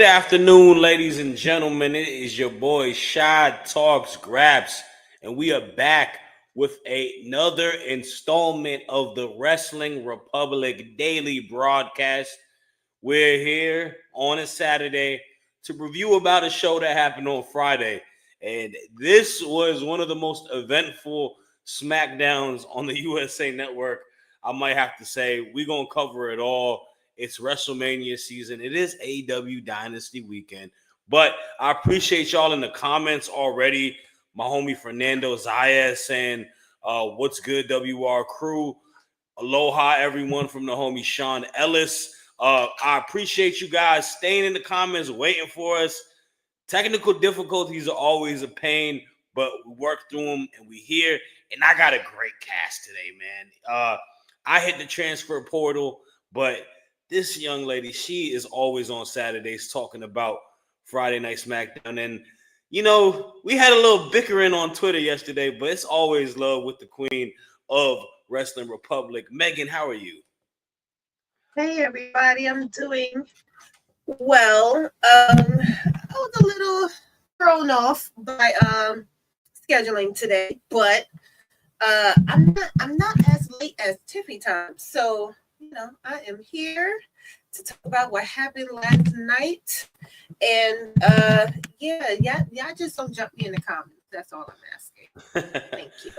Good afternoon, ladies and gentlemen. It is your boy Shad Talks Graps, and we are back with another installment of the Wrestling Republic Daily Broadcast. We're here on a Saturday to review about a show that happened on Friday, and this was one of the most eventful SmackDowns on the USA Network. I might have to say we're gonna cover it all. It's WrestleMania season. It is AEW Dynasty weekend. But I appreciate y'all in the comments already. My homie Fernando Zayas saying, what's good, WR crew? Aloha, everyone from the homie Sean Ellis. I appreciate you guys staying in the comments, waiting for us. Technical difficulties are always a pain, but we work through them and we here. And I got a great cast today, man. I hit the transfer portal, but this young lady, she is always on Saturdays talking about Friday Night SmackDown. And, you know, we had a little bickering on Twitter yesterday, but it's always love with the queen of Wrestling Republic. Megan, how are you? Hey, everybody. I'm doing well. I was a little thrown off by scheduling today, but I'm not as late as Tiffy time. So, I am here to talk about what happened last night. And y'all just don't jump me in the comments. That's all I'm asking. Thank you.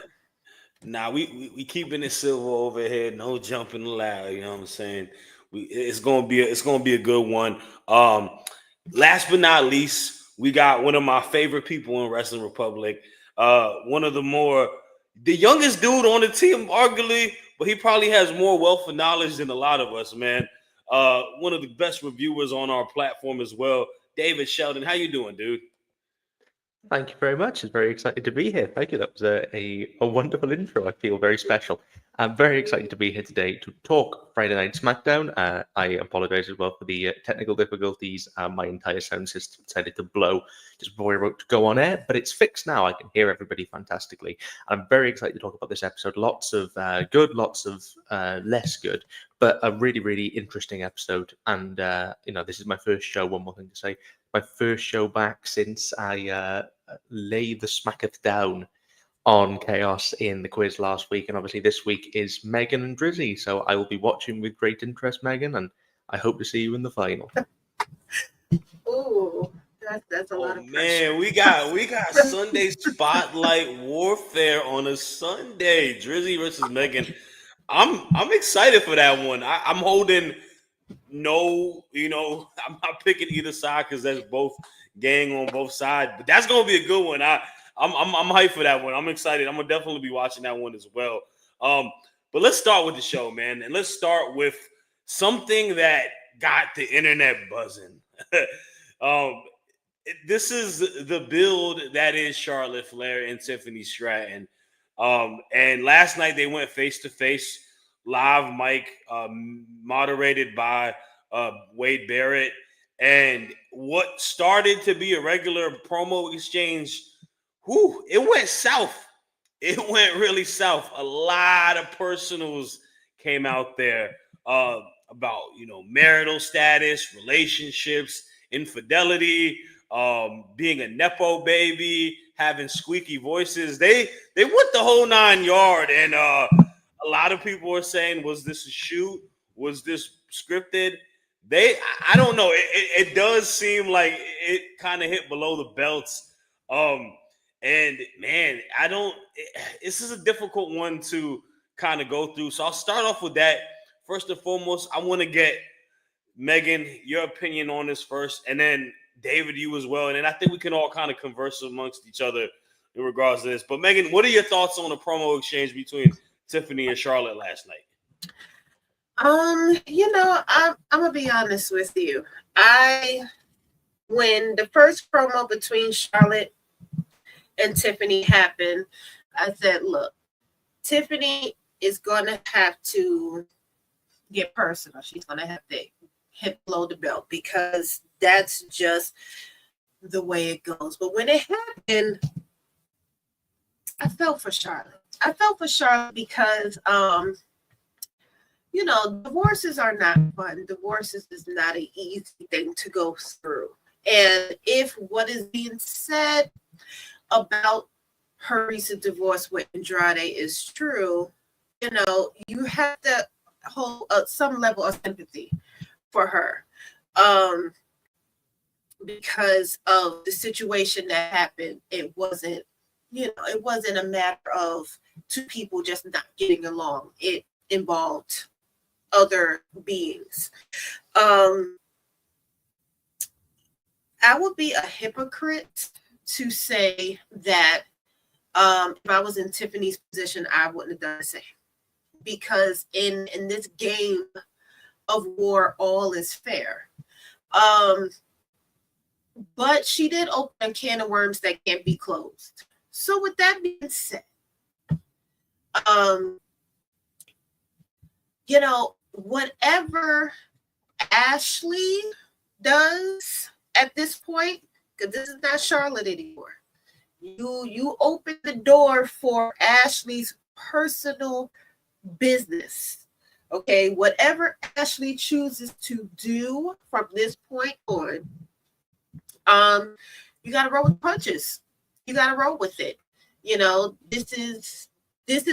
Nah, we keeping it civil over here. No jumping allowed. You know what I'm saying? It's gonna be a good one. Last but not least, we got one of my favorite people in Wrestling Republic. One of the youngest dude on the team, arguably, but he probably has more wealth of knowledge than a lot of us, man. One of the best reviewers on our platform as well, David Sheldon. How you doing, dude? Thank you very much. It's very excited to be here. Thank you. That was a wonderful intro. I feel very special. I'm very excited to be here today to talk Friday Night SmackDown. I apologize as well for the technical difficulties. My entire sound system decided to blow just before we were about to go on air, but it's fixed now. I can hear everybody fantastically. I'm very excited to talk about this episode. Lots of good, lots of less good, but a really, really interesting episode. And, this is my first show. One more thing to say. My first show back since I laid the smacketh down on Chaos in the quiz last week. And obviously this week is Megan and Drizzy. So I will be watching with great interest, Megan, and I hope to see you in the final. Ooh, that's a lot of pressure. Man, we got Sunday Spotlight Warfare on a Sunday. Drizzy versus Megan. I'm excited for that one. I'm holding no, I'm not picking either side because that's both gang on both sides. But that's gonna be a good one. I'm hyped for that one. I'm excited. I'm gonna definitely be watching that one as well. But let's start with the show, man, and let's start with something that got the internet buzzing. This is the build that is Charlotte Flair and Tiffany Stratton. And last night they went face to face, live mic, moderated by Wade Barrett. And what started to be a regular promo exchange, it went south. It went really south. A lot of personals came out there about, marital status, relationships, infidelity, being a Nepo baby, having squeaky voices. They went the whole 9 yards. And a lot of people are saying, was this a shoot? Was this scripted? I don't know. It does seem like it kind of hit below the belts. And man, this is a difficult one to kind of go through. So I'll start off with that. First and foremost, I want to get Megan, your opinion on this first, and then David, you as well. And then I think we can all kind of converse amongst each other in regards to this. But Megan, what are your thoughts on the promo exchange between Tiffany and Charlotte last night? I'm gonna be honest with you. When the first promo between Charlotte and Tiffany happened, I said, look, Tiffany is gonna have to get personal. She's gonna have to hit below the belt because that's just the way it goes. But when it happened, I felt for Charlotte. Because you know, divorces are not fun. Divorces is not an easy thing to go through. And if what is being said about her recent divorce with Andrade is true, you know, you have to hold some level of sympathy for her, because of the situation that happened. It wasn't, you know, it wasn't a matter of two people just not getting along. It involved other beings. I would be a hypocrite to say that if I was in Tiffany's position, I wouldn't have done the same. Because in this game of war, all is fair. But she did open a can of worms that can't be closed. So with that being said, you know, whatever Ashley does at this point, because this is not Charlotte anymore, you open the door for Ashley's personal business. Okay, whatever Ashley chooses to do from this point on, you got to roll with punches. You got to roll with it. You know, this is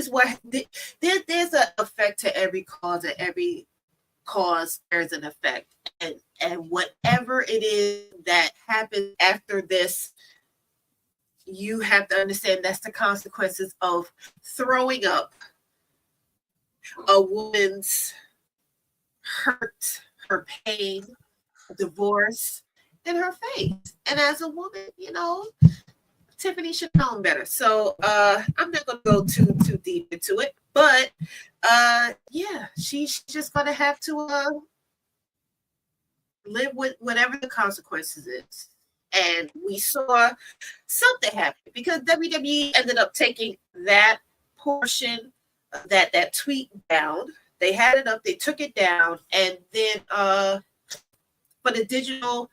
what there's an effect to every cause. At every cause, there's an effect, and whatever it is that happens after this, you have to understand that's the consequences of throwing up a woman's hurt, her pain, divorce in her face. And as a woman, you know, Tiffany should have known better. So I'm not going to go too deep into it, but yeah, she's just going to have to live with whatever the consequences is. And we saw something happen because WWE ended up taking that portion, that tweet down. They had it up, they took it down, and then for the digital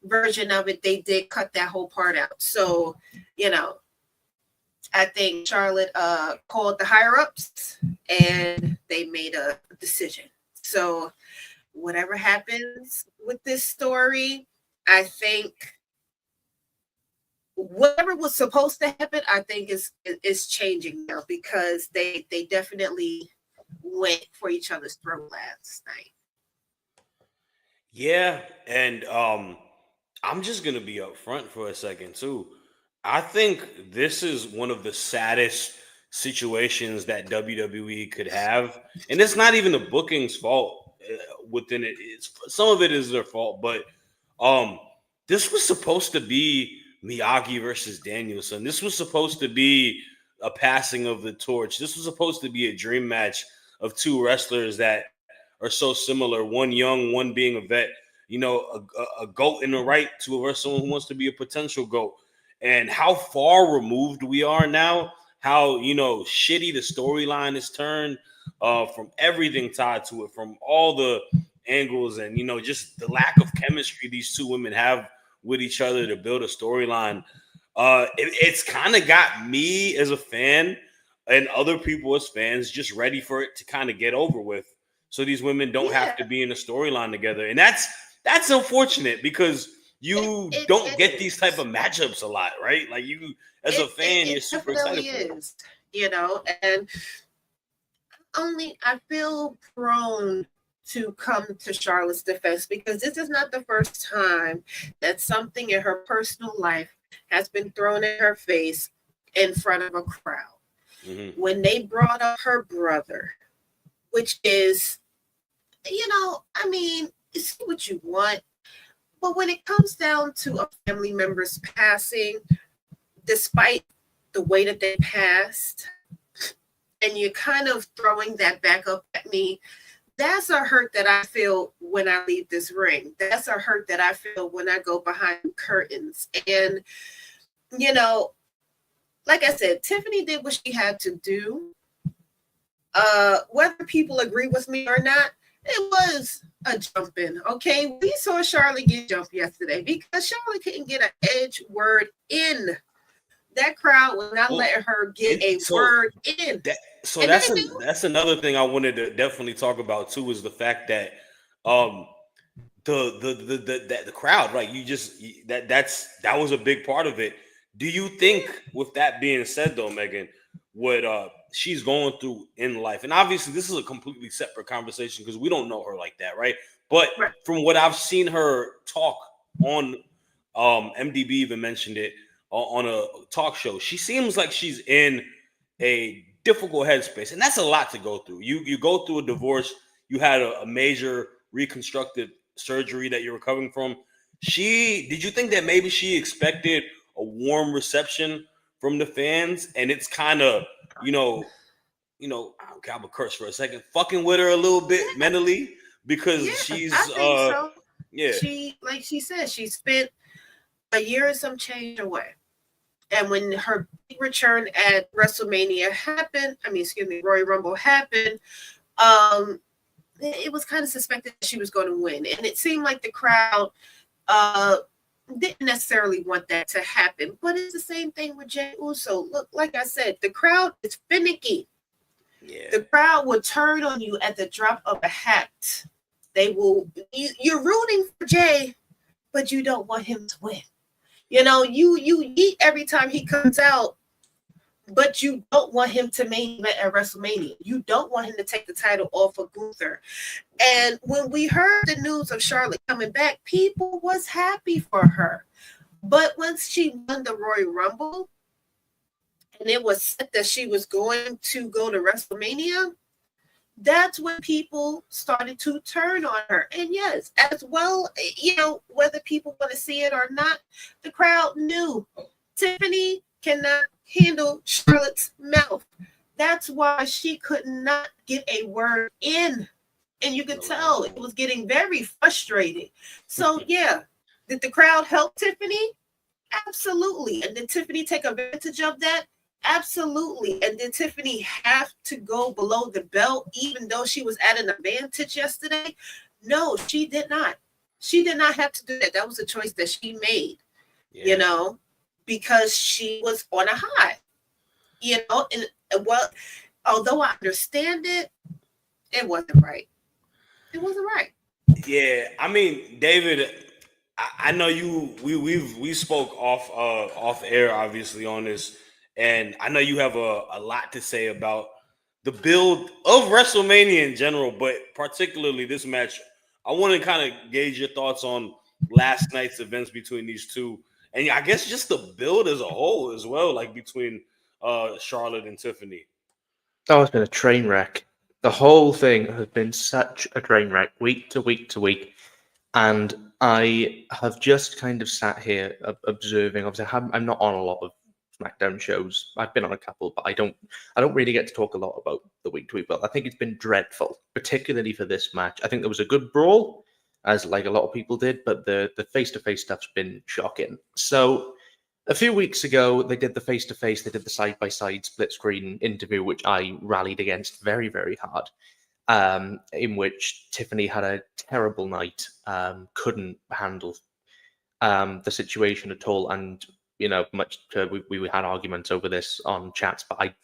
version of it, they did cut that whole part out. So, you know, I think Charlotte called the higher ups and they made a decision. So whatever happens with this story, I think whatever was supposed to happen, I think is changing now, because they definitely went for each other's throat last night. Yeah, and I'm just gonna be upfront for a second too. I think this is one of the saddest situations that WWE could have, and it's not even the booking's fault within it. It's some of it is their fault, but this was supposed to be Miyagi versus Danielson. This was supposed to be a passing of the torch. This was supposed to be a dream match of two wrestlers that are so similar. One young, one being a vet. You know, a goat in the right to someone who wants to be a potential goat. And how far removed we are now, how, you know, shitty the storyline is turned from everything tied to it, from all the angles and, you know, just the lack of chemistry these two women have with each other to build a storyline. It's kind of got me as a fan and other people as fans just ready for it to kind of get over with, so these women don't have to be in a storyline together. And that's unfortunate, because you don't get these type of matchups a lot, right? Like, you as a fan, you're super excited for it. You know, and I feel prone to come to Charlotte's defense, because this is not the first time that something in her personal life has been thrown in her face in front of a crowd. Mm-hmm. When they brought up her brother, which is, you know, I mean, it's what you want. But when it comes down to a family member's passing, despite the way that they passed, and you're kind of throwing that back up at me, that's a hurt that I feel when I leave this ring. That's a hurt that I feel when I go behind curtains. And, you know, like I said, Tiffany did what she had to do. Whether people agree with me or not, it was a jumping, okay? We saw Charlotte get jumped yesterday because Charlotte couldn't get an edge word in. That crowd was not letting her get a word in. So And that's they do. that's another thing I wanted to definitely talk about too, is the fact that um the crowd, right? That was a big part of it. Do you think, with that being said though, Megan, what she's going through in life, and obviously this is a completely separate conversation because we don't know her like that, right? But Right. from what I've seen her talk on MDB even mentioned it on a talk show, she seems like she's in a difficult headspace, and that's a lot to go through. You go through a divorce, you had a major reconstructive surgery that you're recovering from. Did you think that maybe she expected a warm reception from the fans, and it's kind of okay, I'm a curse for a second, fucking with her a little bit Yeah. mentally because Yeah, I she's think so. yeah, Like she said, she spent a year and some change away. And when her big return at WrestleMania happened, Royal Rumble happened, it was kind of suspected that she was going to win. And it seemed like the crowd didn't necessarily want that to happen. But it's the same thing with Jey Uso. Look, like I said, the crowd is finicky. yeah. The crowd will turn on you at the drop of a hat. They will. You're rooting for Jey, but you don't want him to win. You eat every time he comes out, but you don't want him to main event at WrestleMania. You don't want him to take the title off of Gunther. And when we heard the news of Charlotte coming back, people was happy for her. But once she won the Royal Rumble, and it was said that she was going to go to WrestleMania, that's when people started to turn on her. And yes, as well, whether people want to see it or not, the crowd knew Tiffany cannot handle Charlotte's mouth. That's why she could not get a word in. And you could tell it was getting very frustrating. So yeah, did the crowd help Tiffany? Absolutely. And did Tiffany take advantage of that? Absolutely. And did Tiffany have to go below the belt even though she was at an advantage yesterday? No, she did not. She did not have to do that. That was a choice that she made, because she was on a high, and well, although I understand it, it wasn't right. It wasn't right. Yeah, I mean, David, I know you. We spoke off air, obviously, on this, and I know you have a lot to say about the build of WrestleMania in general, but particularly this match. I want to kind of gauge your thoughts on last night's events between these two, and I guess just the build as a whole as well, like between Charlotte and Tiffany. Oh, it's been a train wreck. The whole thing has been such a train wreck, week to week to week. And I have just kind of sat here observing. Obviously, I'm not on a lot of SmackDown shows. I've been on a couple, but I don't really get to talk a lot about the week to week. But I think it's been dreadful, particularly for this match. I think there was a good brawl, as like a lot of people did, but the face-to-face stuff's been shocking. So a few weeks ago, they did the face-to-face, they did the side-by-side split-screen interview, which I rallied against very, very hard, in which Tiffany had a terrible night, couldn't handle the situation at all, and, we had arguments over this on chats, but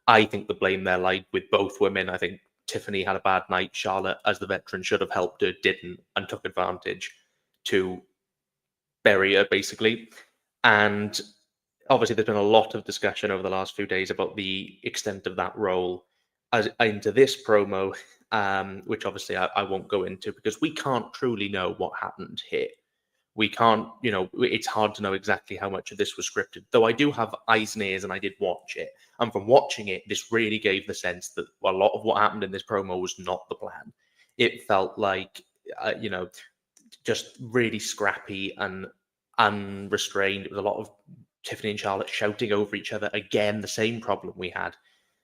I think the blame there lied with both women. I think Tiffany had a bad night. Charlotte, as the veteran, should have helped her, didn't, and took advantage to bury her, basically. And obviously, there's been a lot of discussion over the last few days about the extent of that role into this promo, which obviously I won't go into because we can't truly know what happened here. We can't, it's hard to know exactly how much of this was scripted, though I do have eyes and ears and I did watch it. And from watching it, this really gave the sense that a lot of what happened in this promo was not the plan. It felt like, just really scrappy and unrestrained. It was a lot of Tiffany and Charlotte shouting over each other. Again, the same problem we had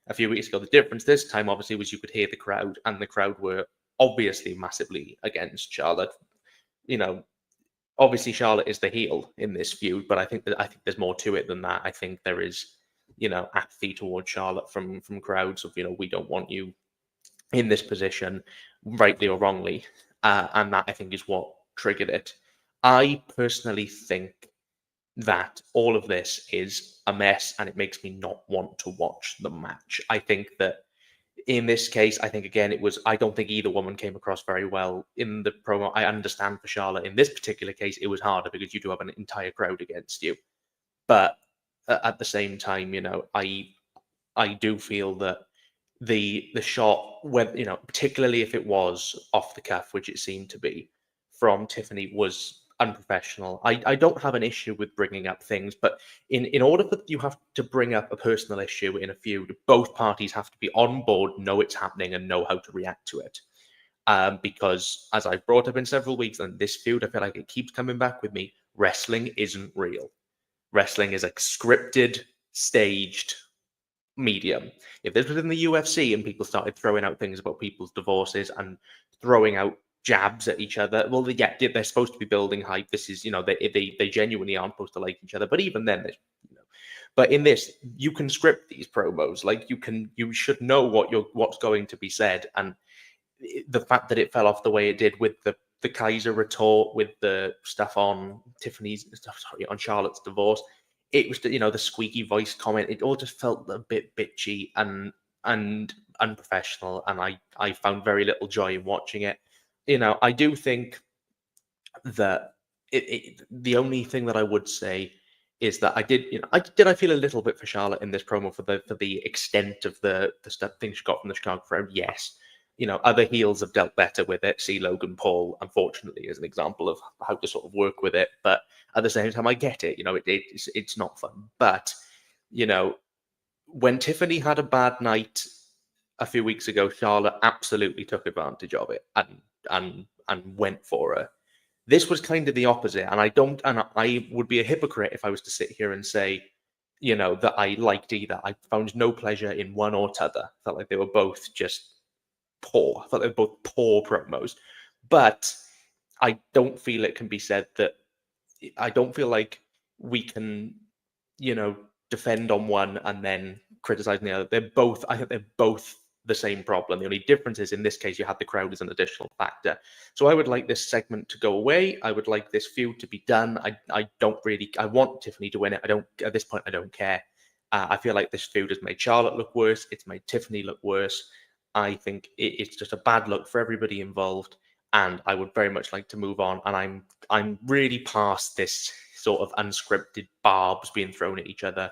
a few weeks ago. The difference this time, obviously, was you could hear the crowd, and the crowd were obviously massively against Charlotte. Obviously Charlotte is the heel in this feud, but I think there's more to it than that. I think there is, apathy towards Charlotte from crowds of, we don't want you in this position, rightly or wrongly, and that I think is what triggered it. I personally think that all of this is a mess and it makes me not want to watch the match. I think that in this case, I think again, I don't think either woman came across very well in the promo. I understand for Charlotte in this particular case, it was harder because you do have an entire crowd against you. But at the same time, I do feel that the shot, when particularly if it was off the cuff, which it seemed to be from Tiffany, was unprofessional. I don't have an issue with bringing up things, but in order for you have to bring up a personal issue in a feud, both parties have to be on board, know it's happening, and know how to react to it. Because as I've brought up in several weeks, and this feud, I feel like it keeps coming back with me. Wrestling isn't real. Wrestling is a scripted, staged medium. If this was in the UFC and people started throwing out things about people's divorces and throwing out jabs at each other, well, yeah, they're supposed to be building hype. This is, they genuinely aren't supposed to like each other. But even then, but in this, you can script these promos. Like you should know what's going to be said. And the fact that it fell off the way it did with the Kaiser retort, with the stuff on on Charlotte's divorce, it was the squeaky voice comment. It all just felt a bit bitchy and unprofessional, and I found very little joy in watching it. I do think that the only thing that I would say is that I feel a little bit for Charlotte in this promo for the extent of the stuff things she got from the Chicago crowd. Yes, other heels have dealt better with it. See Logan Paul, unfortunately, as an example of how to sort of work with it. But at the same time, I get it. It's not fun. But when Tiffany had a bad night a few weeks ago, Charlotte absolutely took advantage of it and went for her. This was kind of the opposite, and I would be a hypocrite if I was to sit here and say, that I liked either. I found no pleasure in one or t'other. Felt like they were both just poor. I felt they were both poor promos. But I don't feel it can be said that I don't feel like we can, defend on one and then criticize the other. I think they're both the same problem. The only difference is in this case, you had the crowd as an additional factor. So I would like this segment to go away. I would like this feud to be done. I want Tiffany to win it. At this point, I don't care. I feel like this feud has made Charlotte look worse. It's made Tiffany look worse. I think it's just a bad look for everybody involved. And I would very much like to move on. And I'm really past this sort of unscripted barbs being thrown at each other,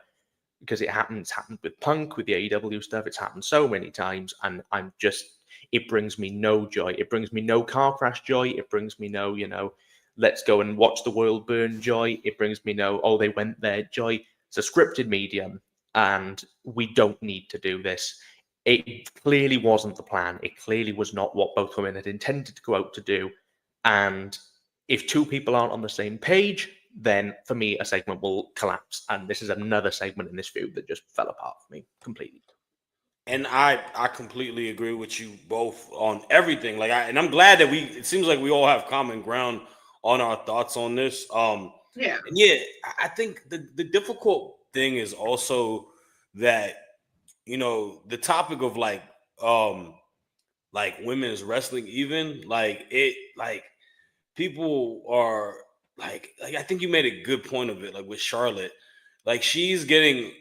because it's happened with Punk, with the AEW stuff. It's happened so many times, and it brings me no joy. It brings me no car crash joy. It brings me no, let's go and watch the world burn joy. It brings me no, oh, they went there joy. It's a scripted medium, and we don't need to do this. It clearly wasn't the plan. It clearly was not what both women had intended to go out to do. And if two people aren't on the same page, then for me, a segment will collapse. And this is another segment in this feud that just fell apart for me completely. And I completely agree with you both on everything. And I'm glad that it seems like we all have common ground on our thoughts on this. Yeah. And yeah, I think the difficult thing is also that, the topic of women's wrestling, even people are I think you made a good point of it, with Charlotte. She's getting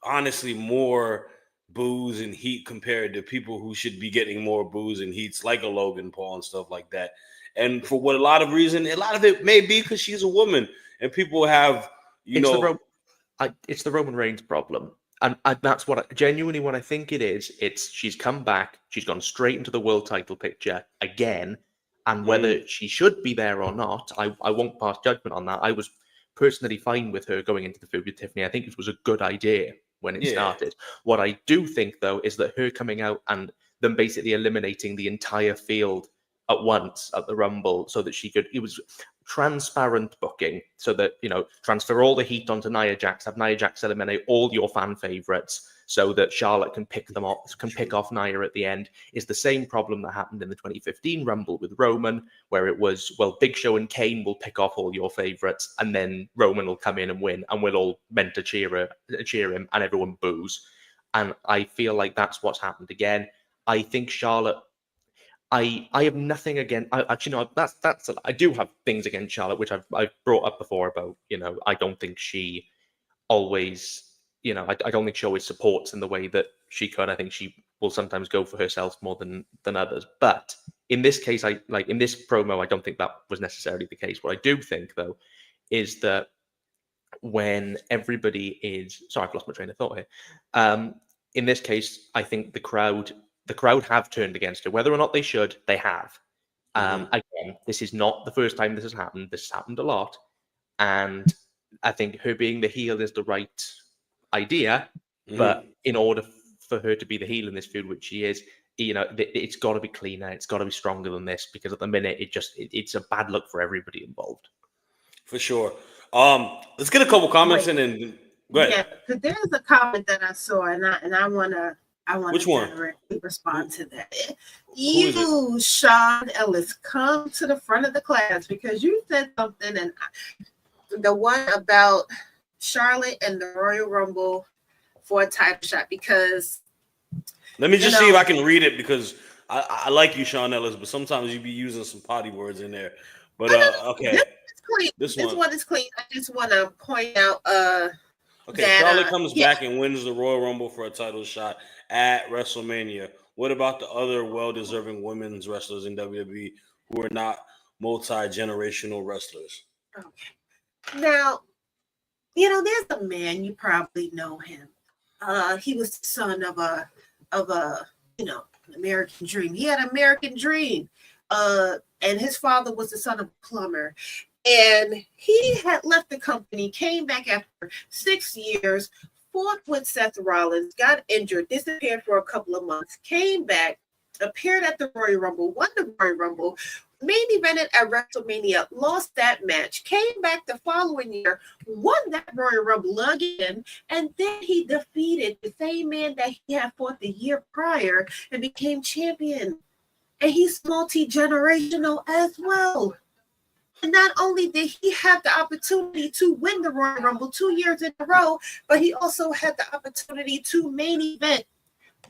honestly more boos and heat compared to people who should be getting more boos and heats, like a Logan Paul and stuff like that. And for what a lot of it may be because she's a woman and people have, it's the Roman Reigns problem. And that's genuinely what I think it is. She's come back. She's gone straight into the world title picture again. And whether she should be there or not, I won't pass judgment on that. I was personally fine with her going into the feud with Tiffany. I think it was a good idea when it started. What I do think, though, is that her coming out and them basically eliminating the entire field at once at the Rumble so that it was transparent booking, so that, transfer all the heat onto Nia Jax, have Nia Jax eliminate all your fan favorites so that Charlotte can pick off Nia at the end, is the same problem that happened in the 2015 Rumble with Roman, where it was, well, Big Show and Kane will pick off all your favorites and then Roman will come in and win and we'll all meant to cheer him and everyone boos. And I feel like that's what's happened again. I think Charlotte, I have nothing against. Actually, no, I do have things against Charlotte, which I've brought up before about, I don't think she always, I don't think she always supports in the way that she could. I think she will sometimes go for herself more than others. But in this case, in this promo, I don't think that was necessarily the case. What I do think, though, is that when everybody is, sorry, I've lost my train of thought here. In this case, I think the crowd have turned against her. Whether or not they should, they have. Again, this is not the first time this has happened. This has happened a lot. And I think her being the heel is the right idea. But in order for her to be the heel in this feud, which she is, it's got to be cleaner. It's got to be stronger than this, because at the minute, it's a bad look for everybody involved. For sure. Let's get a couple comments in and go ahead. Yeah, because there's a comment that I saw, and I wanna Which one? directly respond to that. You, Sean Ellis, come to the front of the class, because you said something, and the one about Charlotte and the Royal Rumble for a title shot, because let me just see if I can read it, because I like you, Sean Ellis, but sometimes you be using some potty words in there. But okay. This one is clean. I just want to point out okay, that, Charlotte comes back and wins the Royal Rumble for a title shot at WrestleMania. What about the other well-deserving women's wrestlers in WWE who are not multi-generational wrestlers? Okay. Now, there's a man, you probably know him. He was the son of a American dream. He had an American dream. And his father was the son of a plumber. And he had left the company, came back after 6 years, fought with Seth Rollins, got injured, disappeared for a couple of months, came back, appeared at the Royal Rumble, won the Royal Rumble, main evented at WrestleMania, lost that match, came back the following year, won that Royal Rumble again, and then he defeated the same man that he had fought the year prior and became champion. And he's multi-generational as well. And not only did he have the opportunity to win the Royal Rumble 2 years in a row, but he also had the opportunity to main event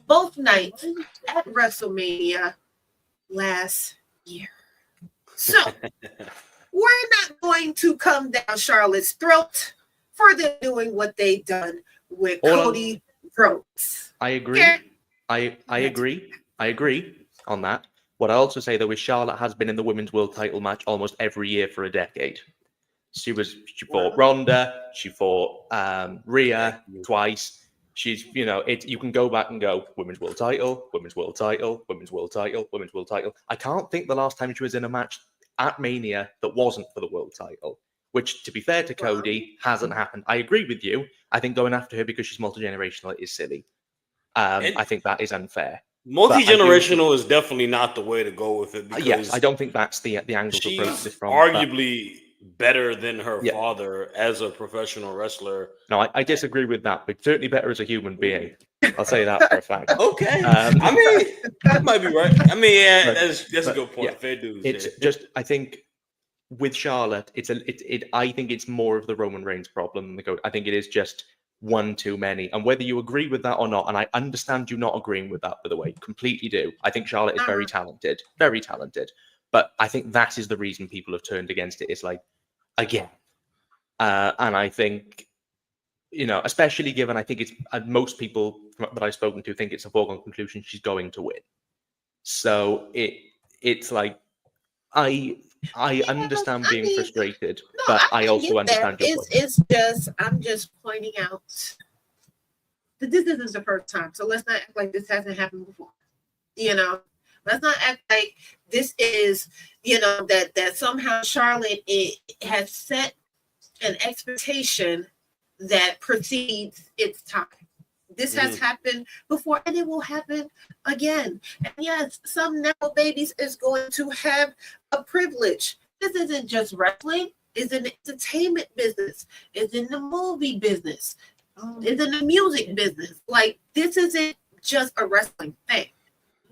both nights at WrestleMania last year. So we're not going to come down Charlotte's throat for them doing what they've done with Cody Rhodes. I agree. I agree on that. What I also say, though, is Charlotte has been in the women's world title match almost every year for a decade. She fought Ronda, she fought Rhea twice. She's, you can go back and go women's world title, women's world title, women's world title, women's world title. I can't think the last time she was in a match at Mania that wasn't for the world title, which, to be fair to Cody, hasn't happened. I agree with you. I think going after her because she's multi-generational is silly. I think that is unfair. Multi-generational is definitely not the way to go with it. Because yes, I don't think that's the angle to approach this from. Arguably better than her father as a professional wrestler. No, I disagree with that, but certainly better as a human being. I'll say that for a fact. Okay. I mean, that might be right. I mean, yeah, that's a good point. Yeah, fair dues. It's just, I think with Charlotte, I think it's more of the Roman Reigns problem than the GOAT. I think it is just one too many. And whether you agree with that or not, and I understand you not agreeing with that, by the way, completely do. I think Charlotte is very talented. But I think that is the reason people have turned against it. It's like, again. And I think, especially given, I think it's most people that I've spoken to think it's a foregone conclusion she's going to win. So it's like, I understand being frustrated, but I also understand your point. I'm just pointing out that this isn't the first time. So let's not act like this hasn't happened before. Let's not act like this is, that somehow Charlotte has set an expectation that precedes its time. This has happened before, and it will happen again. And yes, some Nepo babies is going to have a privilege. This isn't just wrestling. It's in the entertainment business. It's in the movie business. It's in the music business. Like, this isn't just a wrestling thing.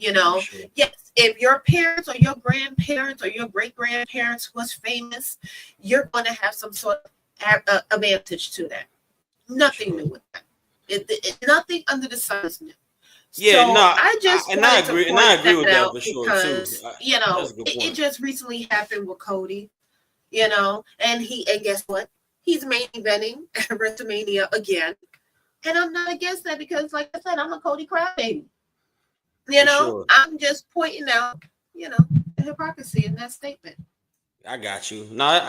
Sure. Yes, if your parents or your grandparents or your great-grandparents was famous, you're going to have some sort of advantage to that. Nothing new with that. Nothing under the sun is new. Yeah, So no, I just I wanted to agree, and I point agree that with that out for sure too. because, That's a good it point. just recently happened with Cody, and guess what? He's main eventing at WrestleMania again. And I'm not against that because, like I said, I'm a Cody crybaby. For sure. I'm just pointing out, the hypocrisy in that statement. I got you. No,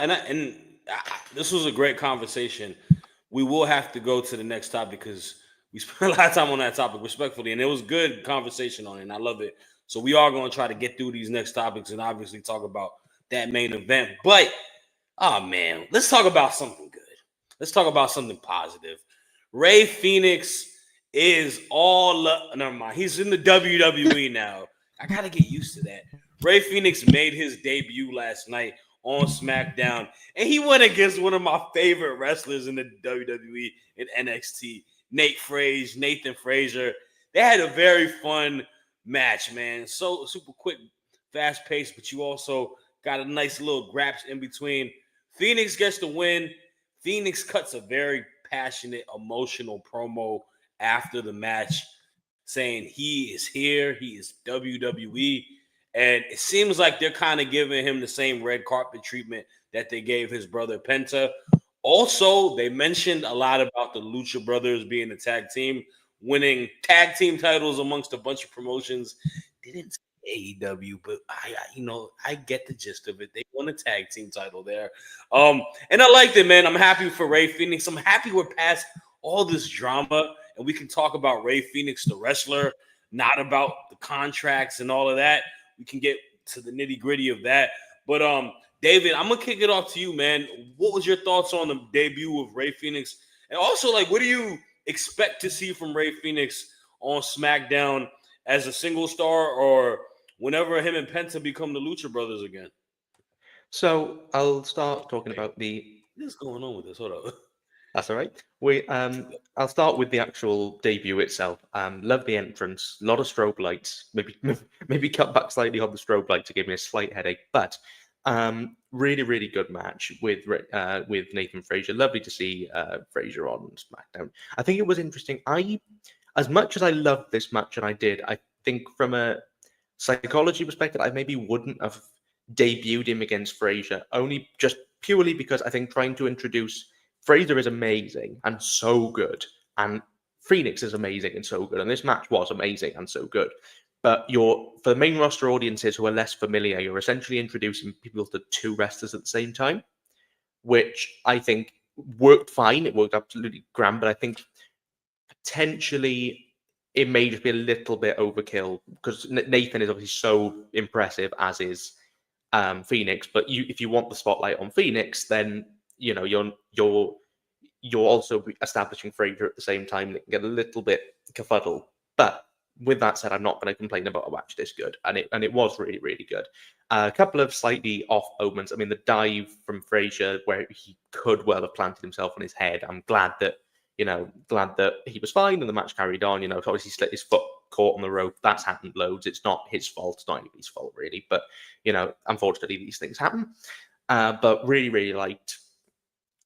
this was a great conversation. We will have to go to the next topic because we spent a lot of time on that topic, respectfully, and it was good conversation on it, and I love it. So we are going to try to get through these next topics and obviously talk about that main event. But oh man, let's talk about something good. Let's talk about something positive. Ray Phoenix is never mind. He's in the WWE now. I gotta get used to that. Ray Phoenix made his debut last night on SmackDown, and he went against one of my favorite wrestlers in the WWE in NXT, Nathan Frazier. They had a very fun match, man. So super quick, fast paced, but you also got a nice little graps in between. Phoenix gets the win. Phoenix cuts a very passionate, emotional promo after the match saying he is here, he is WWE. And it seems like they're kind of giving him the same red carpet treatment that they gave his brother Penta. Also, they mentioned a lot about the Lucha Brothers being a tag team, winning tag team titles amongst a bunch of promotions. They didn't say AEW, but I get the gist of it. They won a tag team title there. And I liked it, man. I'm happy for Ray Phoenix. I'm happy we're past all this drama and we can talk about Ray Phoenix, the wrestler, not about the contracts and all of that. We can get to the nitty gritty of that. But David, I'm gonna kick it off to you, man. What was your thoughts on the debut of Ray Phoenix? And also, like, what do you expect to see from Ray Phoenix on SmackDown as a single star or whenever him and Penta become the Lucha Brothers again? So I'll start talking about the. What's going on with this? Hold up. That's all right. I'll start with the actual debut itself. Love the entrance. A lot of strobe lights. Maybe cut back slightly on the strobe light to give me a slight headache. But really, really good match with Nathan Frazier. Lovely to see Frazier on SmackDown. I think it was interesting. As much as I loved this match, and I did, I think from a psychology perspective, I maybe wouldn't have debuted him against Frazier, only just purely because I think trying to introduce Frazier is amazing and so good, and Phoenix is amazing and so good, and this match was amazing and so good. But for the main roster audiences who are less familiar, you're essentially introducing people to two wrestlers at the same time, which I think worked fine. It worked absolutely grand, but I think potentially it may just be a little bit overkill because Nathan is obviously so impressive, as is Phoenix. But if you want the spotlight on Phoenix, then you're also establishing Frazier at the same time. That can get a little bit kerfuddle. But with that said, I'm not going to complain about a match this good, and it was really, really good. A couple of slightly off moments. I mean, the dive from Frazier where he could well have planted himself on his head. I'm glad that he was fine and the match carried on. Obviously slit his foot, caught on the rope. That's happened loads. It's not his fault. It's not anybody's fault really. But unfortunately, these things happen. But really, really liked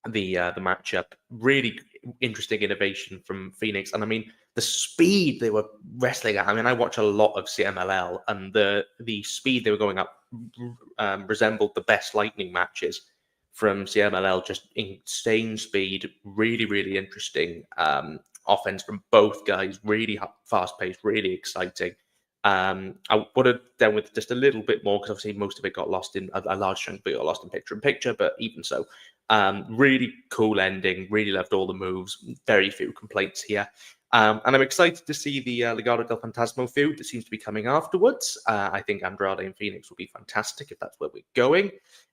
the matchup. Really interesting innovation from Phoenix, and I mean the speed they were wrestling at. I mean, I watch a lot of CMLL, and the speed they were going up resembled the Best Lightning matches from CMLL. Just insane speed, really, really interesting offense from both guys. Really fast paced, really exciting. I would have done with just a little bit more because obviously most of it got lost in a large chunk, but got lost in picture in picture. But even so, really cool ending. Really loved all the moves. Very few complaints here. And I'm excited to see the Legado del Fantasma feud that seems to be coming afterwards. I think Andrade and Phoenix will be fantastic if that's where we're going.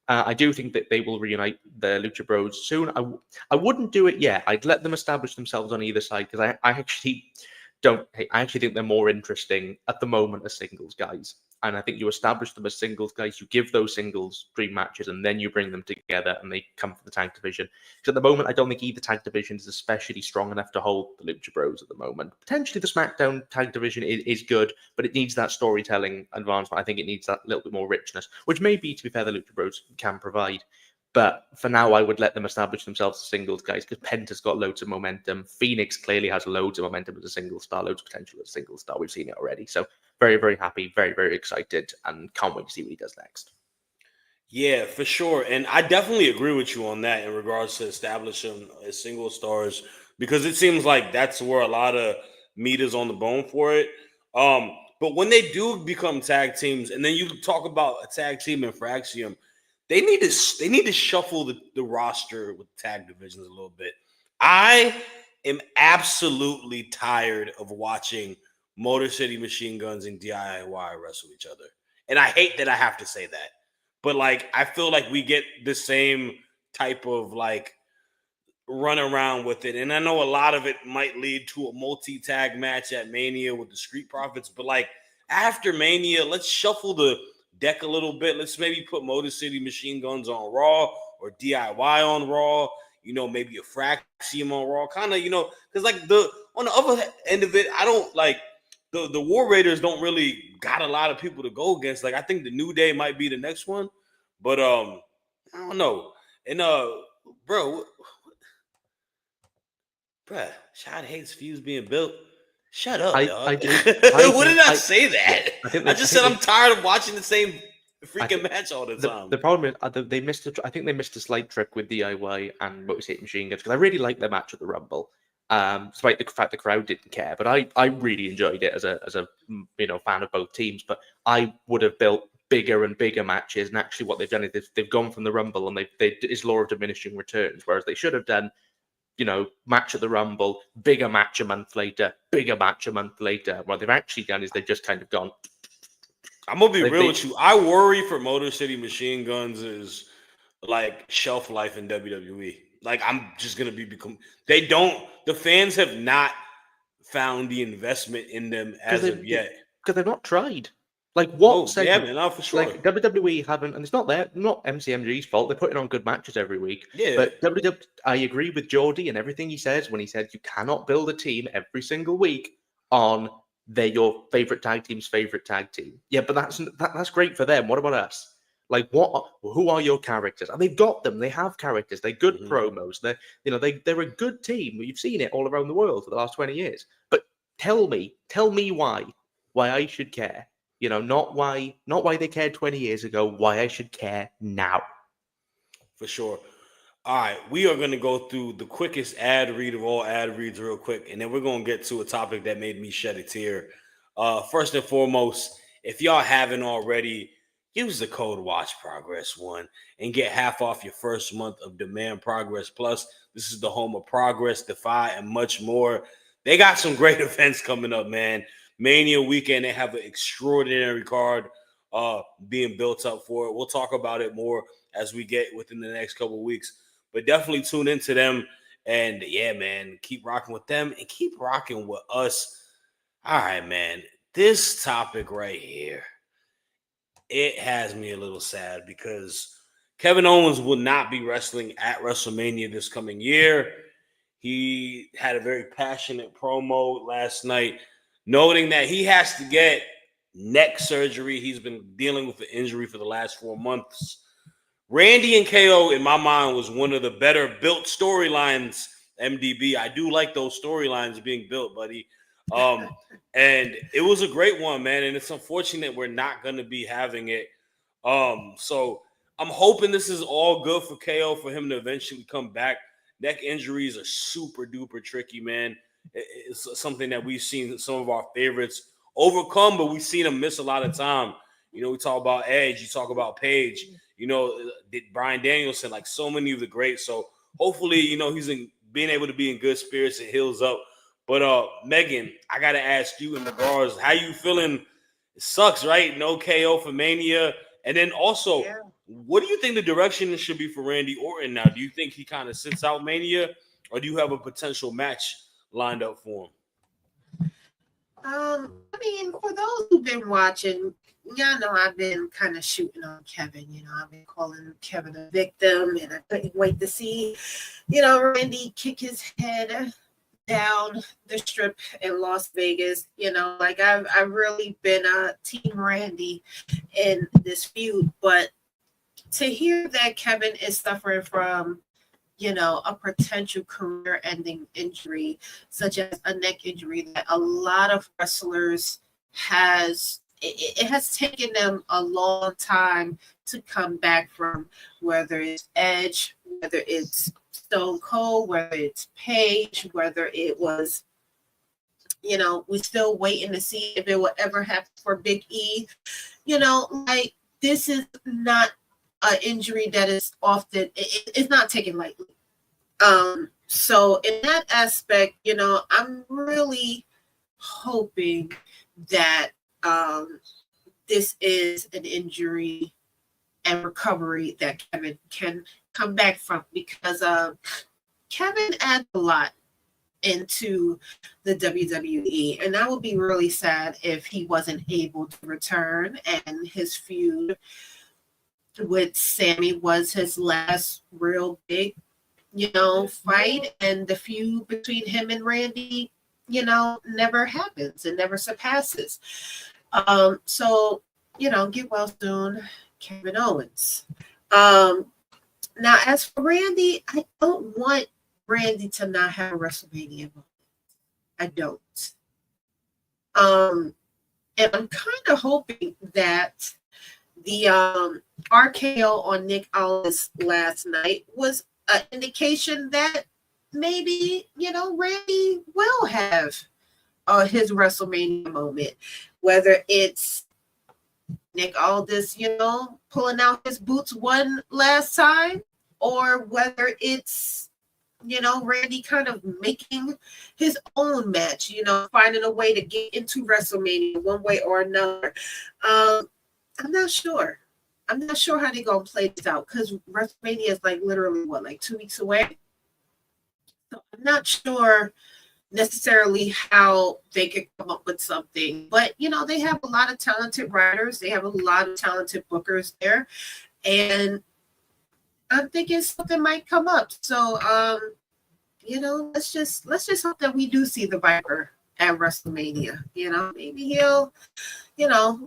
I do think that they will reunite the Lucha Bros soon. I wouldn't do it yet. I'd let them establish themselves on either side because I actually think they're more interesting at the moment as singles guys. And I think you establish them as singles guys, you give those singles dream matches, and then you bring them together and they come for the tag division. Because at the moment, I don't think either tag division is especially strong enough to hold the Lucha Bros at the moment. Potentially the SmackDown tag division is good, but it needs that storytelling advancement. I think it needs that little bit more richness, which maybe, to be fair, the Lucha Bros can provide. But for now, I would let them establish themselves as singles guys because Penta's got loads of momentum. Phoenix clearly has loads of momentum as a single star, loads of potential as a single star. We've seen it already. So very, very happy, very, very excited, and can't wait to see what he does next. Yeah, for sure. And I definitely agree with you on that in regards to establishing as single stars, because it seems like that's where a lot of meat is on the bone for it. But when they do become tag teams, and then you talk about a tag team in Fraxium, they need to shuffle the roster with tag divisions a little bit. I am absolutely tired of watching Motor City Machine Guns and DIY wrestle each other. And I hate that I have to say that. But like I feel like we get the same type of like run around with it. And I know a lot of it might lead to a multi-tag match at Mania with the Street Profits, but like after Mania, let's shuffle the deck a little bit. Let's maybe put Motor City Machine Guns on Raw or DIY on Raw, maybe a Fraxium on Raw. Kind of, because like on the other end of it, I don't like the War Raiders don't really got a lot of people to go against. Like I think the New Day might be the next one, but I don't know. And bro, Shad hates fuse being built. Shut up, dog. I do. What did I say that? I just said I'm tired of watching the same freaking match all the time. The problem is they missed. I think they missed a slight trick with DIY and Motor City Machine Guns because I really liked their match at the Rumble. Despite the fact the crowd didn't care, but I really enjoyed it as a fan of both teams. But I would have built bigger and bigger matches, and actually what they've done is they've gone from the Rumble and it's law of diminishing returns, whereas they should have done match at the Rumble, bigger match a month later, bigger match a month later. What they've actually done is they've just kind of gone. I'm gonna be real with you. I worry for Motor City Machine Guns is like shelf life in WWE. Like I'm just gonna the fans have not found the investment in them as of yet. Because they've not tried. Like what segment? Yeah, man, for sure. Like WWE haven't, and it's not not MCMG's fault. They're putting on good matches every week. Yeah. But WWE, I agree with Geordie and everything he says when he said you cannot build a team every single week on they're your favorite tag team's favorite tag team. Yeah, but that's great for them. What about us? Like who are your characters? And they've got them. They have characters. They're good promos. They're a good team. You've seen it all around the world for the last 20 years. But tell me why I should care. Not why they cared 20 years ago, why I should care now. For sure. All right, we are going to go through the quickest ad read of all ad reads real quick, and then we're going to get to a topic that made me shed a tear. First and foremost, if y'all haven't already, use the code WatchProgress1 and get half off your first month of Demand Progress Plus. This is the home of Progress, Defy, and much more. They got some great events coming up, man. Mania weekend, they have an extraordinary card being built up for it. We'll talk about it more as we get within the next couple of weeks. But definitely tune into them. And, yeah, man, keep rocking with them and keep rocking with us. All right, man. This topic right here, it has me a little sad because Kevin Owens will not be wrestling at WrestleMania this coming year. He had a very passionate promo last night, noting that he has to get neck surgery. He's been dealing with an injury for the last 4 months. Randy and KO, in my mind, was one of the better built storylines, MDB. I do like those storylines being built, buddy. And it was a great one, man. And it's unfortunate we're not going to be having it. So I'm hoping this is all good for KO, for him to eventually come back. Neck injuries are super duper tricky, man. It's something that we've seen some of our favorites overcome, but we've seen them miss a lot of time. We talk about Edge, you talk about Paige, Bryan Danielson, like so many of the greats. So hopefully, he's being able to be in good spirits and heals up. But Megan, I gotta ask you in regards, how you feeling? It sucks, right? No KO for Mania. And then also, what do you think the direction should be for Randy Orton now? Do you think he kind of sits out Mania, or do you have a potential match lined up for him? For those who've been watching, y'all know I've been kind of shooting on Kevin. I've been calling Kevin a victim, and I couldn't wait to see, Randy kick his head down the strip in Las Vegas. I've really been Team Randy in this feud, but to hear that Kevin is suffering from, a potential career-ending injury, such as a neck injury that a lot of wrestlers it has taken them a long time to come back from, whether it's Edge, whether it's Stone Cold, whether it's Paige, whether it was, we're still waiting to see if it will ever happen for Big E. This is not an injury that is often, it's not taken lightly. So in that aspect, I'm really hoping that this is an injury and recovery that Kevin can come back from, because Kevin adds a lot into the WWE, and I would be really sad if he wasn't able to return, and his feud with Sammy was his last real big fight, and the feud between him and Randy never happens and never surpasses. So get well soon, Kevin Owens. Now as for Randy, I don't want Randy to not have a WrestleMania moment. I don't. And I'm kind of hoping that the RKO on Nick Aldis last night was an indication that maybe, Randy will have his WrestleMania moment, whether it's Nick Aldis, pulling out his boots one last time, or whether it's, Randy kind of making his own match, finding a way to get into WrestleMania one way or another. I'm not sure. I'm not sure how they're going to play this out, because WrestleMania is literally 2 weeks away. So I'm not sure necessarily how they could come up with something, but they have a lot of talented writers, they have a lot of talented bookers there, and I'm thinking something might come up. So let's just hope that we do see the Viper at WrestleMania. Maybe he'll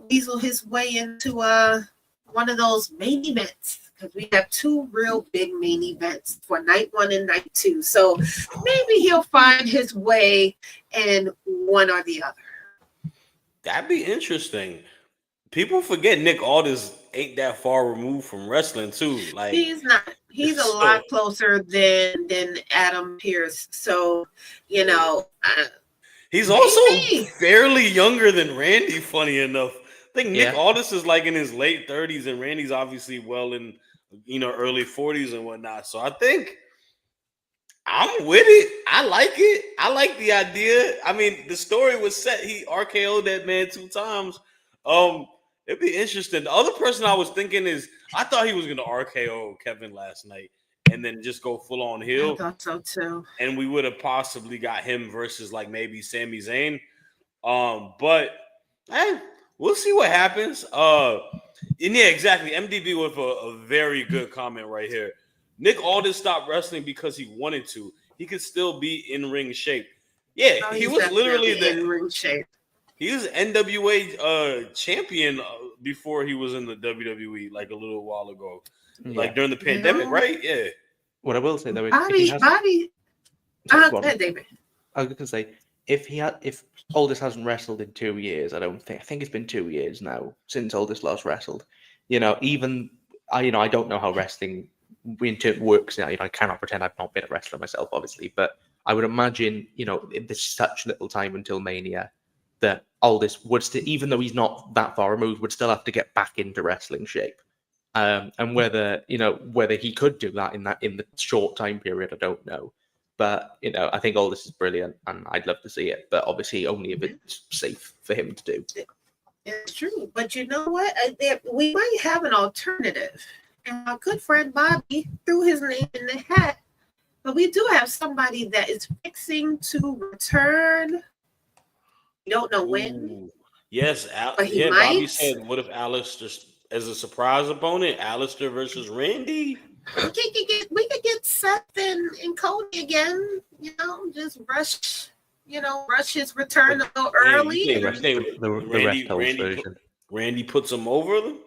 weasel his way into one of those main events, because we have two real big main events for night 1 and night 2. So maybe he'll find his way in one or the other. That'd be interesting. People forget Nick Aldis ain't that far removed from wrestling too. He's not. He's a lot closer than Adam Pearce. So he's also fairly younger than Randy. Funny enough, I think Nick Aldis is in his late 30s, and Randy's obviously well in early 40s and whatnot. So I think I'm with it. I like it. I like the idea. I mean, the story was set. He RKO'd that man 2 times. It'd be interesting. The other person I was thinking is, I thought he was going to RKO Kevin last night and then just go full on heel. I thought so too. And we would have possibly got him versus maybe Sami Zayn. But we'll see what happens. And yeah, exactly. MDB with a very good comment right here. Nick Aldis stopped wrestling because he wanted to. He could still be in ring shape. Yeah, he was literally in ring shape. He was NWA champion before he was in the WWE a little while ago, during the pandemic, right? Yeah. What I will say though is, Bobby. David. I was going to say, if Aldis hasn't wrestled in 2 years, I think it's been 2 years now since Aldis last wrestled. I don't know how wrestling works now. I cannot pretend I've not been a wrestler myself, obviously, but I would imagine, there's such little time until Mania that Aldis would still, even though he's not that far removed, would still have to get back into wrestling shape. And whether he could do that in the short time period, I don't know. But I think Aldis is brilliant, and I'd love to see it. But obviously, only if it's safe for him to do. It's true, but you know what? We might have an alternative. And our good friend Bobby threw his name in the hat. But we do have somebody that is fixing to return. We don't know when. Ooh. Yes, but he might. Bobby said, what if Alistair, as a surprise opponent, Alistair versus Randy? We could get Seth and Cody again. Just rush his return a little early. Randy puts him over them.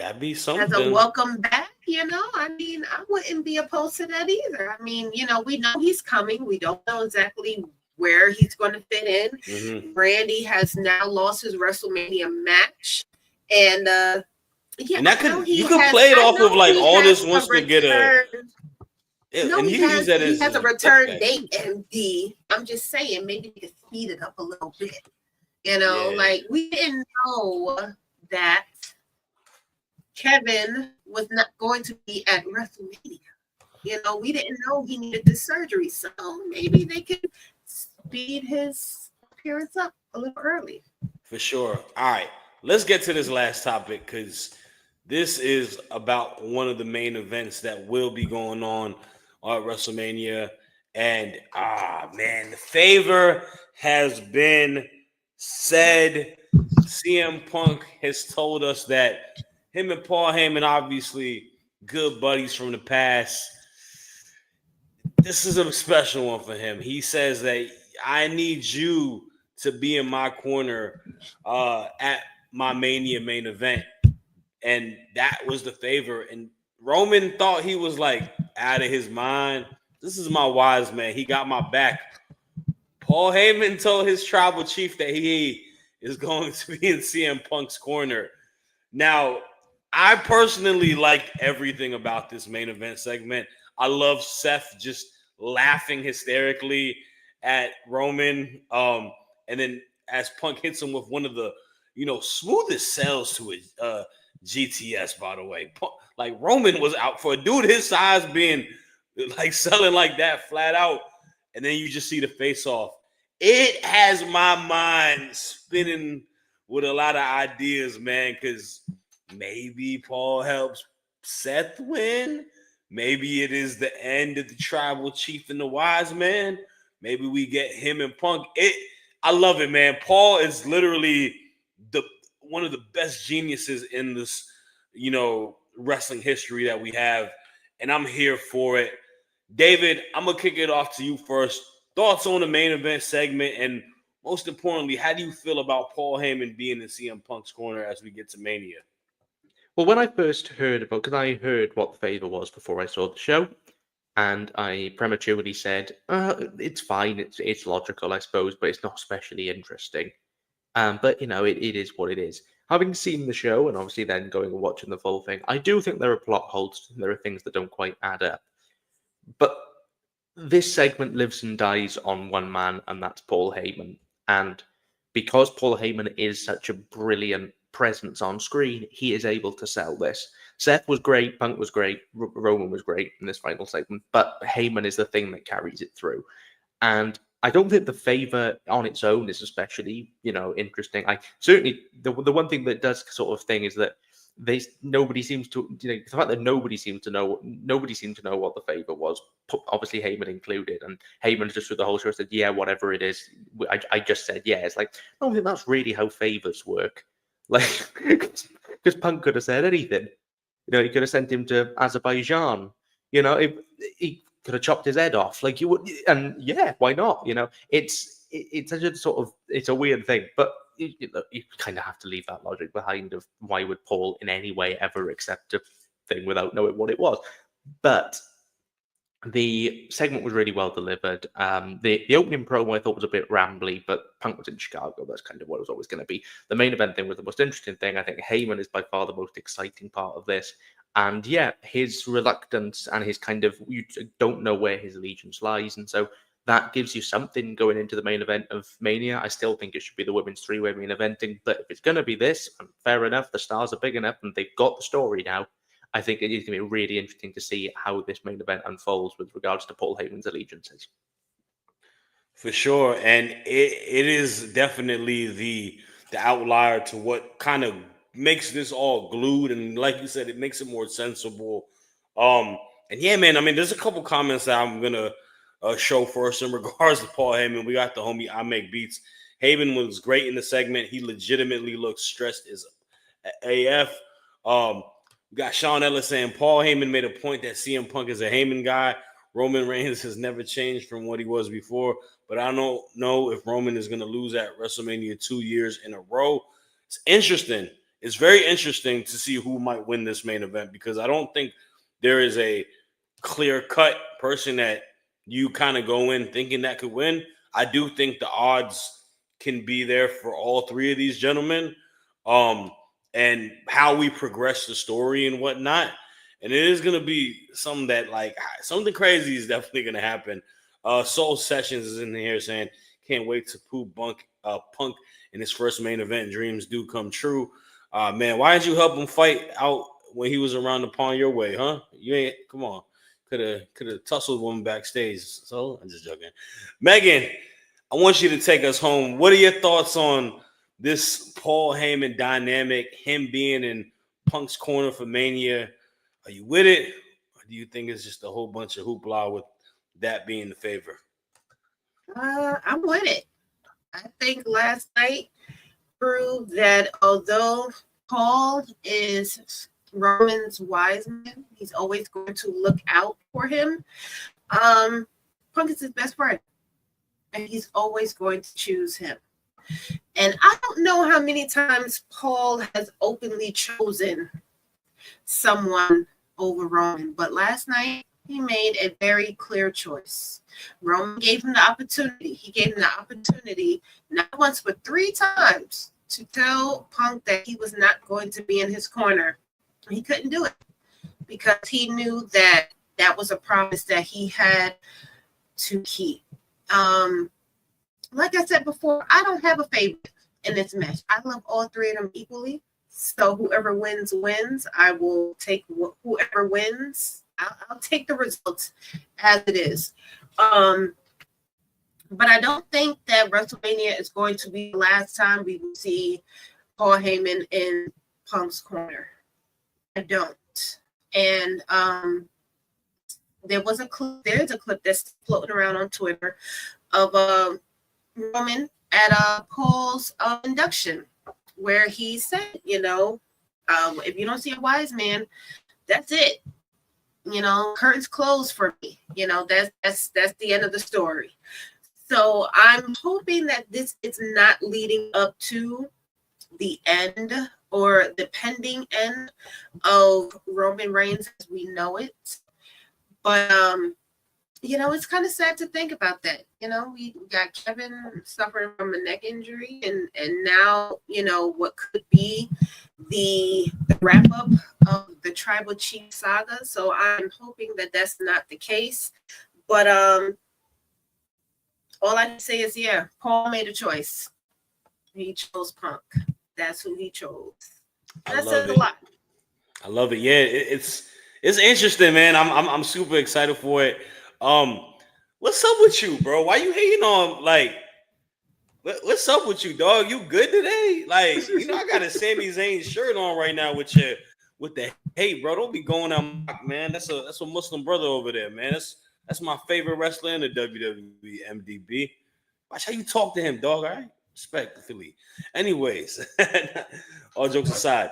That'd be as something. a welcome back. I mean, I wouldn't be opposed to that either. I mean, we know he's coming. We don't know exactly where he's going to fit in. Mm-hmm. Randy has now lost his WrestleMania match, and yeah, And that you could play it off of like Aldis wants to get a. No, and he has a return date, and I'm just saying maybe they could speed it up a little bit. Like we didn't know that Kevin was not going to be at WrestleMania. We didn't know he needed the surgery, so maybe they could speed his appearance up a little early. For sure. All right, let's get to this last topic because this is about one of the main events that will be going on at WrestleMania. And man, the favor has been said. CM Punk has told us that him and Paul Heyman, obviously good buddies from the past. This is a special one for him. He says that I need you to be in my corner at my Mania main event. And that was the favor. And Roman thought he was like out of his mind. This is my wise man. He got my back. Paul Heyman told his tribal chief that he is going to be in CM Punk's corner. Now, I personally liked everything about this main event segment. I love Seth just laughing hysterically at Roman. And then as Punk hits him with one of the, smoothest sells to a GTS, by the way. Like Roman was out for a dude his size being like selling like that flat out. And then you just see the face off. It has my mind spinning with a lot of ideas, man, because maybe Paul helps Seth win. Maybe it is the end of the tribal chief and the wise man. Maybe we get him and Punk. I love it, man. Paul is literally one of the best geniuses in this, wrestling history that we have. And I'm here for it. David, I'm going to kick it off to you first. Thoughts on the main event segment, and most importantly, how do you feel about Paul Heyman being in CM Punk's corner as we get to Mania? Well, when I first heard about, because I heard what the favor was before I saw the show, and I prematurely said, it's fine, it's logical, I suppose, but it's not especially interesting. But, it is what it is. Having seen the show, and obviously then going and watching the full thing, I do think there are plot holes, and there are things that don't quite add up. But this segment lives and dies on one man, and that's Paul Heyman. And because Paul Heyman is such a brilliant presence on screen, he is able to sell this. Seth was great, Punk was great, Roman was great in this final segment, but Heyman is the thing that carries it through. And I don't think the favor on its own is especially, interesting. I certainly the one thing that does sort of thing is that nobody seems to, the fact that nobody seemed to know what the favor was, obviously Heyman included, and Heyman just through the whole show said, yeah, whatever it is, I just said yeah. It's like, I don't think that's really how favors work. Like, because Punk could have said anything. He could have sent him to Azerbaijan. He could have chopped his head off. Like, you would, and yeah, why not? It's such a sort of, it's a weird thing, but you kind of have to leave that logic behind of why would Paul in any way ever accept a thing without knowing what it was. But the segment was really well delivered. The opening promo I thought was a bit rambly, but Punk was in Chicago. That's kind of what it was always going to be. The main event thing was the most interesting thing. I think Heyman is by far the most exciting part of this. And yeah, his reluctance and his kind of, you don't know where his allegiance lies. And so that gives you something going into the main event of Mania. I still think it should be the women's three-way main eventing. But if it's going to be this, fair enough, the stars are big enough and they've got the story now. I think it is going to be really interesting to see how this main event unfolds with regards to Paul Heyman's allegiances. For sure. And it is definitely the outlier to what kind of makes this all glued. And like you said, it makes it more sensible. And yeah, man, I mean, there's a couple comments that I'm going to show first in regards to Paul Heyman. We got the homie I Make Beats. Heyman was great in the segment. He legitimately looked stressed as AF. We got Sean Ellis saying Paul Heyman made a point that CM Punk is a Heyman guy. Roman Reigns has never changed from what he was before, but I don't know if Roman is going to lose at WrestleMania 2 years in a row. It's interesting. it's very interesting to see who might win this main event, because I don't think there is a clear-cut person that you kind of go in thinking that could win. I do think the odds can be there for all three of these gentlemen, and how we progress the story and whatnot. And it is going to be something that, like, something crazy is definitely going to happen. Soul Sessions is in here saying, can't wait to Punk in his first main event. Dreams do come true. Man, why didn't you help him fight out when he was around the pond your way, huh? You ain't, come on. Could have tussled one backstage. So I'm just joking. Megan, I want you to take us home. What are your thoughts on this Paul Heyman dynamic, him being in Punk's corner for Mania? Are you with it? Or do you think it's just a whole bunch of hoopla with that being the favor? I'm with it. I think last night proved that although Paul is Roman's wise man, he's always going to look out for him. Punk is his best friend, and he's always going to choose him. And I don't know how many times Paul has openly chosen someone over Roman, but last night he made a very clear choice. Roman gave him the opportunity. He gave him the opportunity not once but 3 times to tell Punk that he was not going to be in his corner. He couldn't do it because he knew that that was a promise that he had to keep. Like I said before, I don't have a favorite in this match. I love all 3 of them equally. So whoever wins, wins. I will take whoever wins. I'll take the results as it is. But I don't think that WrestleMania is going to be the last time we will see Paul Heyman in Punk's corner. I don't. And there's a clip that's floating around on Twitter of Roman at Paul's induction, where he said, if you don't see a wise man, that's it. Curtains closed for me. That's the end of the story. So I'm hoping that this is not leading up to the end or the pending end of Roman Reigns as we know it. But it's kind of sad to think about that. We got Kevin suffering from a neck injury, and now what could be the wrap up of the Tribal Chief saga. So I'm hoping that that's not the case. But all I can say is, Paul made a choice. He chose Punk. That's who he chose. That says a lot. I love it. Yeah, it's interesting, man. I'm super excited for it. What's up with you, bro? Why you hating on, like, what's up with you, dog? You good today? Like, I got a Sami Zayn shirt on right now with the hate, bro. Don't be going out, man. That's a Muslim brother over there, man. That's my favorite wrestler in the WWE, MDB. Watch how you talk to him, dog. All right, respectfully. Anyways, all jokes aside,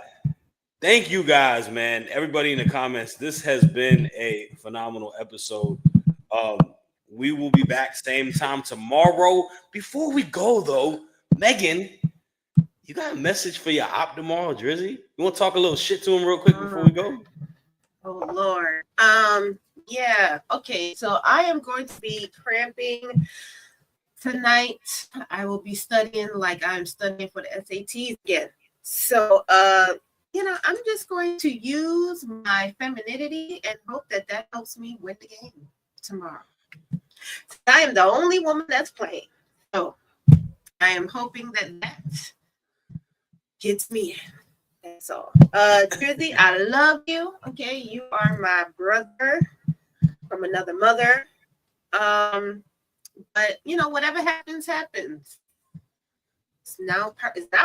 thank you guys, man. Everybody in the comments. This has been a phenomenal episode. We will be back same time tomorrow. Before we go, though, Megan, you got a message for your op tomorrow, Drizzy? You want to talk a little shit to him real quick before we go? Oh, Lord. Yeah. Okay. So I am going to be cramping tonight. I will be studying like I'm studying for the SATs again. So, I'm just going to use my femininity and hope that helps me win the game tomorrow. I am the only woman that's playing. So I am hoping that gets me in. That's all. Drizzy, I love you. Okay, you are my brother from another mother. But whatever happens, happens. It's not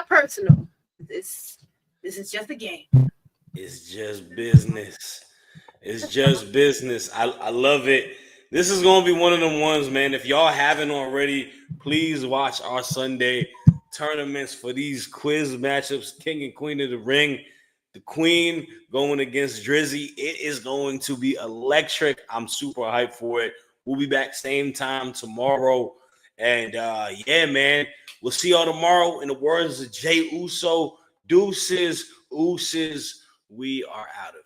personal. This is just a game. It's just business. It's just business. I love it. This is going to be one of them ones, man. If y'all haven't already, please watch our Sunday tournaments for these quiz matchups. King and Queen of the Ring. The Queen going against Drizzy. It is going to be electric. I'm super hyped for it. We'll be back same time tomorrow. And, man, we'll see y'all tomorrow. In the words of Jay Uso, Deuces, ooses. We are out of